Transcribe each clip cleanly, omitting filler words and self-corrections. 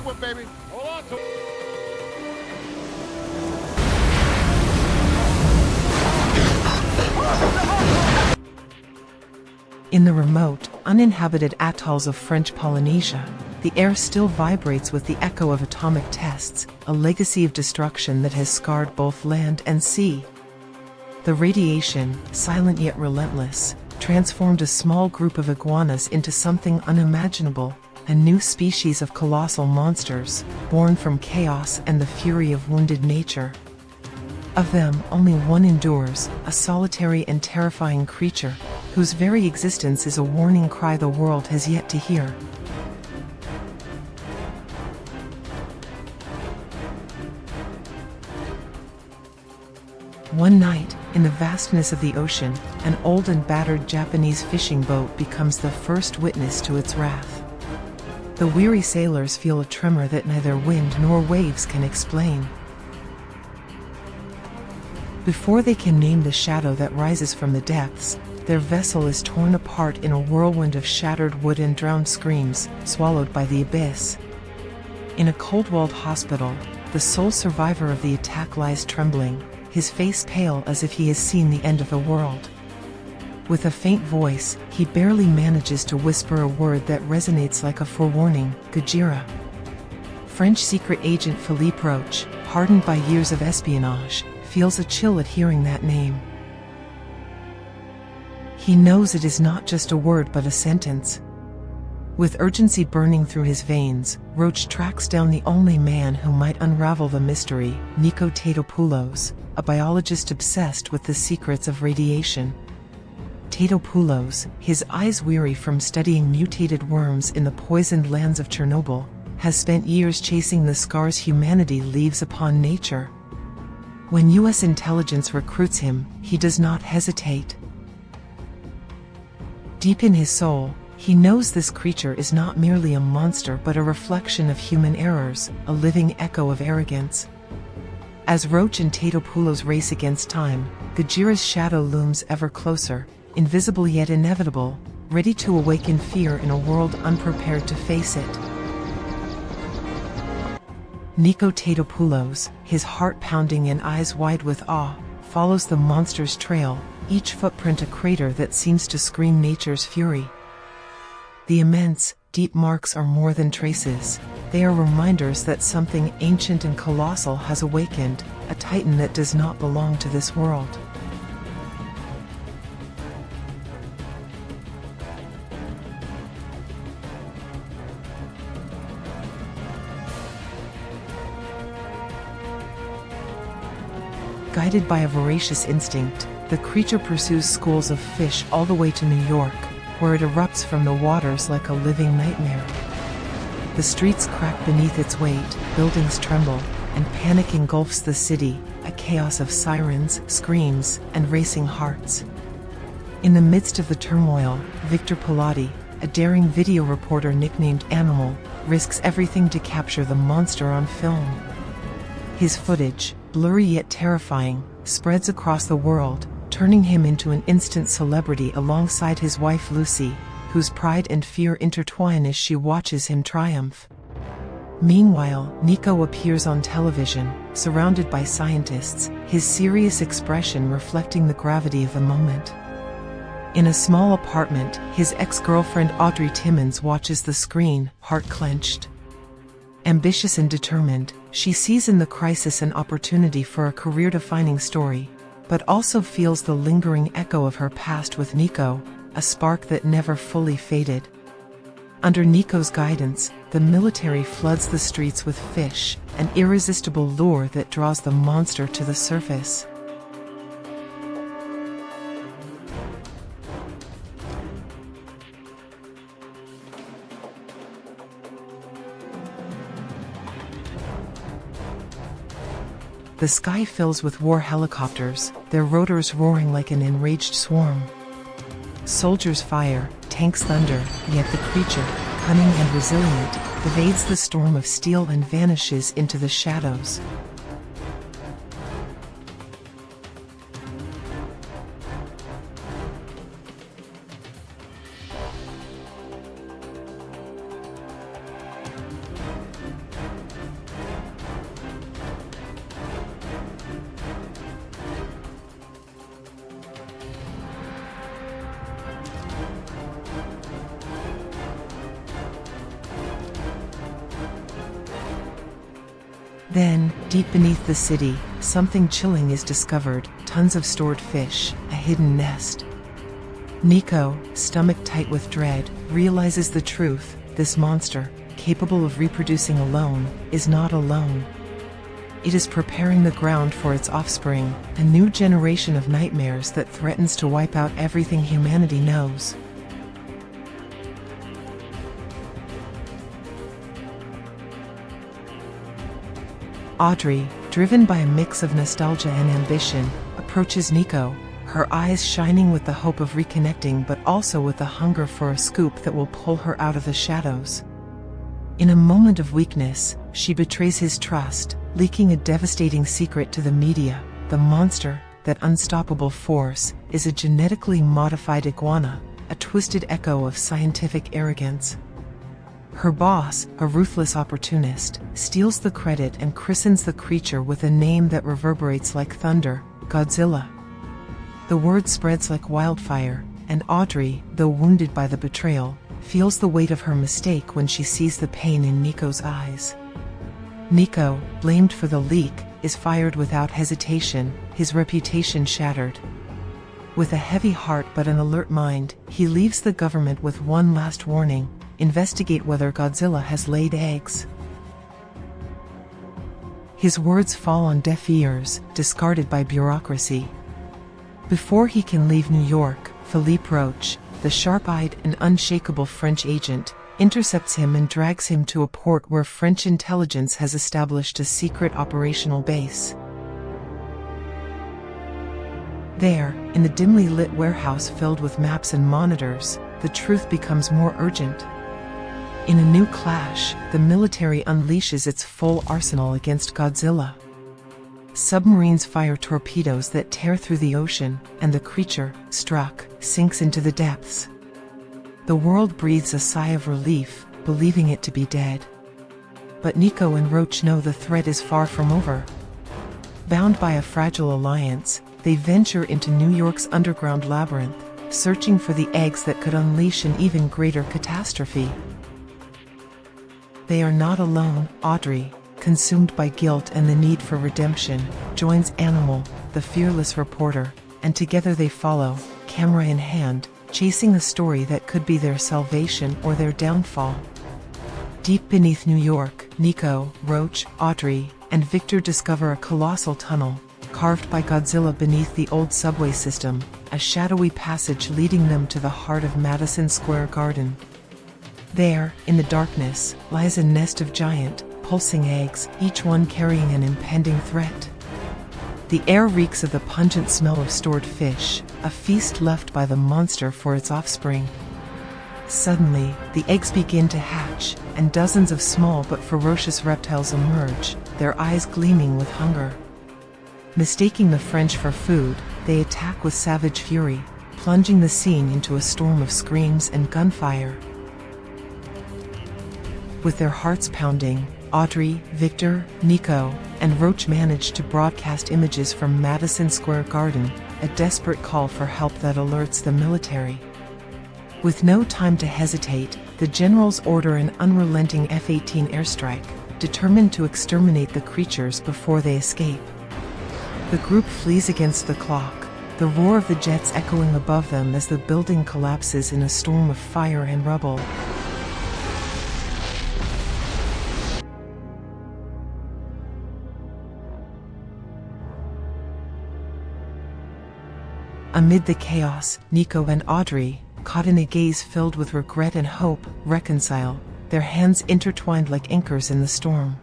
one, baby. Hold on to it. In the remote, uninhabited atolls of French Polynesia, the air still vibrates with the echo of atomic tests, a legacy of destruction that has scarred both land and sea. The radiation, silent yet relentless, transformed a small group of iguanas into something unimaginable, a new species of colossal monsters, born from chaos and the fury of wounded nature. Of them, only one endures, a solitary and terrifying creature, whose very existence is a warning cry the world has yet to hear. One night, in the vastness of the ocean, an old and battered Japanese fishing boat becomes the first witness to its wrath. The weary sailors feel a tremor that neither wind nor waves can explain. Before they can name the shadow that rises from the depths, their vessel is torn apart in a whirlwind of shattered wood and drowned screams, swallowed by the abyss. In a cold-walled hospital, the sole survivor of the attack lies trembling, his face pale as if he has seen the end of the world. With a faint voice, he barely manages to whisper a word that resonates like a forewarning: Gojira. French secret agent Philippe Roche, hardened by years of espionage, feels a chill at hearing that name. He knows it is not just a word but a sentence. With urgency burning through his veins, Roche tracks down the only man who might unravel the mystery, Nico Tatopoulos, a biologist obsessed with the secrets of radiation. Tatopoulos, his eyes weary from studying mutated worms in the poisoned lands of Chernobyl, has spent years chasing the scars humanity leaves upon nature. When U.S. intelligence recruits him, he does not hesitate. Deep in his soul, he knows this creature is not merely a monster but a reflection of human errors, a living echo of arrogance. As Roche and Tatopoulos race against time, Gojira's shadow looms ever closer, invisible yet inevitable, ready to awaken fear in a world unprepared to face it. Nico Tatopoulos, his heart pounding and eyes wide with awe, follows the monster's trail, each footprint a crater that seems to scream nature's fury. The immense, deep marks are more than traces. They are reminders that something ancient and colossal has awakened, a titan that does not belong to this world. Guided by a voracious instinct, the creature pursues schools of fish all the way to New York, where it erupts from the waters like a living nightmare. The streets crack beneath its weight, buildings tremble, and panic engulfs the city, a chaos of sirens, screams, and racing hearts. In the midst of the turmoil, Victor Pilati, a daring video reporter nicknamed Animal, risks everything to capture the monster on film. His footage, blurry yet terrifying, spreads across the world, turning him into an instant celebrity alongside his wife Lucy, whose pride and fear intertwine as she watches him triumph. Meanwhile, Nico appears on television, surrounded by scientists, his serious expression reflecting the gravity of the moment. In a small apartment, his ex-girlfriend Audrey Timmons watches the screen, heart clenched. Ambitious and determined, she sees in the crisis an opportunity for a career-defining story, but also feels the lingering echo of her past with Nico, a spark that never fully faded. Under Nico's guidance, the military floods the streets with fish, an irresistible lure that draws the monster to the surface. The sky fills with war helicopters, their rotors roaring like an enraged swarm. Soldiers fire, tanks thunder, yet the creature, cunning and resilient, evades the storm of steel and vanishes into the shadows. Then, deep beneath the city, something chilling is discovered, tons of stored fish, a hidden nest. Nico, stomach tight with dread, realizes the truth: this monster, capable of reproducing alone, is not alone. It is preparing the ground for its offspring, a new generation of nightmares that threatens to wipe out everything humanity knows. Audrey, driven by a mix of nostalgia and ambition, approaches Nico, her eyes shining with the hope of reconnecting but also with the hunger for a scoop that will pull her out of the shadows. In a moment of weakness, she betrays his trust, leaking a devastating secret to the media: the monster, that unstoppable force, is a genetically modified iguana, a twisted echo of scientific arrogance. Her boss, a ruthless opportunist, steals the credit and christens the creature with a name that reverberates like thunder: Godzilla. The word spreads like wildfire, and Audrey, though wounded by the betrayal, feels the weight of her mistake when she sees the pain in Nico's eyes. Nico, blamed for the leak, is fired without hesitation, his reputation shattered. With a heavy heart but an alert mind, he leaves the government with one last warning: investigate whether Godzilla has laid eggs. His words fall on deaf ears, discarded by bureaucracy. Before he can leave New York, Philippe Roche, the sharp-eyed and unshakable French agent, intercepts him and drags him to a port where French intelligence has established a secret operational base. There, in the dimly lit warehouse filled with maps and monitors, the truth becomes more urgent. In a new clash, the military unleashes its full arsenal against Godzilla. Submarines fire torpedoes that tear through the ocean, and the creature, struck, sinks into the depths. The world breathes a sigh of relief, believing it to be dead. But Nico and Roche know the threat is far from over. Bound by a fragile alliance, they venture into New York's underground labyrinth, searching for the eggs that could unleash an even greater catastrophe. They are not alone. Audrey, consumed by guilt and the need for redemption, joins Animal, the fearless reporter, and together they follow, camera in hand, chasing a story that could be their salvation or their downfall. Deep beneath New York, Nico, Roche, Audrey, and Victor discover a colossal tunnel, carved by Godzilla beneath the old subway system, a shadowy passage leading them to the heart of Madison Square Garden. There, in the darkness, lies a nest of giant, pulsing eggs, each one carrying an impending threat. The air reeks of the pungent smell of stored fish, a feast left by the monster for its offspring. Suddenly, the eggs begin to hatch, and dozens of small but ferocious reptiles emerge, their eyes gleaming with hunger. Mistaking the French for food, they attack with savage fury, plunging the scene into a storm of screams and gunfire. With their hearts pounding, Audrey, Victor, Nico, and Roche manage to broadcast images from Madison Square Garden, a desperate call for help that alerts the military. With no time to hesitate, the generals order an unrelenting F-18 airstrike, determined to exterminate the creatures before they escape. The group flees against the clock, the roar of the jets echoing above them as the building collapses in a storm of fire and rubble. Amid the chaos, Nico and Audrey, caught in a gaze filled with regret and hope, reconcile, their hands intertwined like anchors in the storm.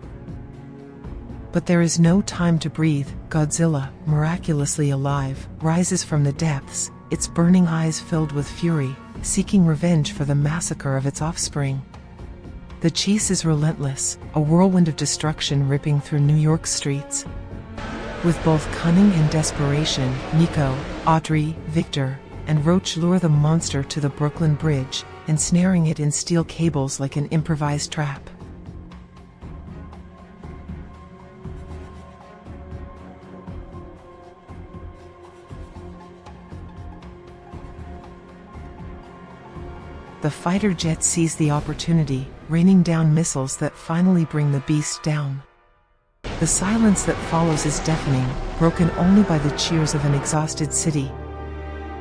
But there is no time to breathe. Godzilla, miraculously alive, rises from the depths, its burning eyes filled with fury, seeking revenge for the massacre of its offspring. The chase is relentless, a whirlwind of destruction ripping through New York's streets. With both cunning and desperation, Nico, Audrey, Victor, and Roche lure the monster to the Brooklyn Bridge, ensnaring it in steel cables like an improvised trap. The fighter jet seize the opportunity, raining down missiles that finally bring the beast down. The silence that follows is deafening, broken only by the cheers of an exhausted city.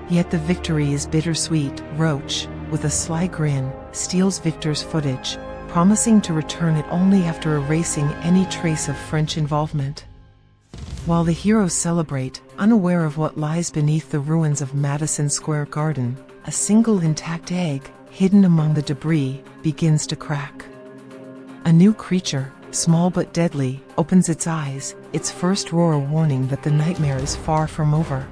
Yet the victory is bittersweet. Roach, with a sly grin, steals Victor's footage, promising to return it only after erasing any trace of French involvement. While the heroes celebrate, unaware of what lies beneath the ruins of Madison Square Garden, a single intact egg, hidden among the debris, begins to crack. A new creature, small but deadly, opens its eyes, its first roar a warning that the nightmare is far from over.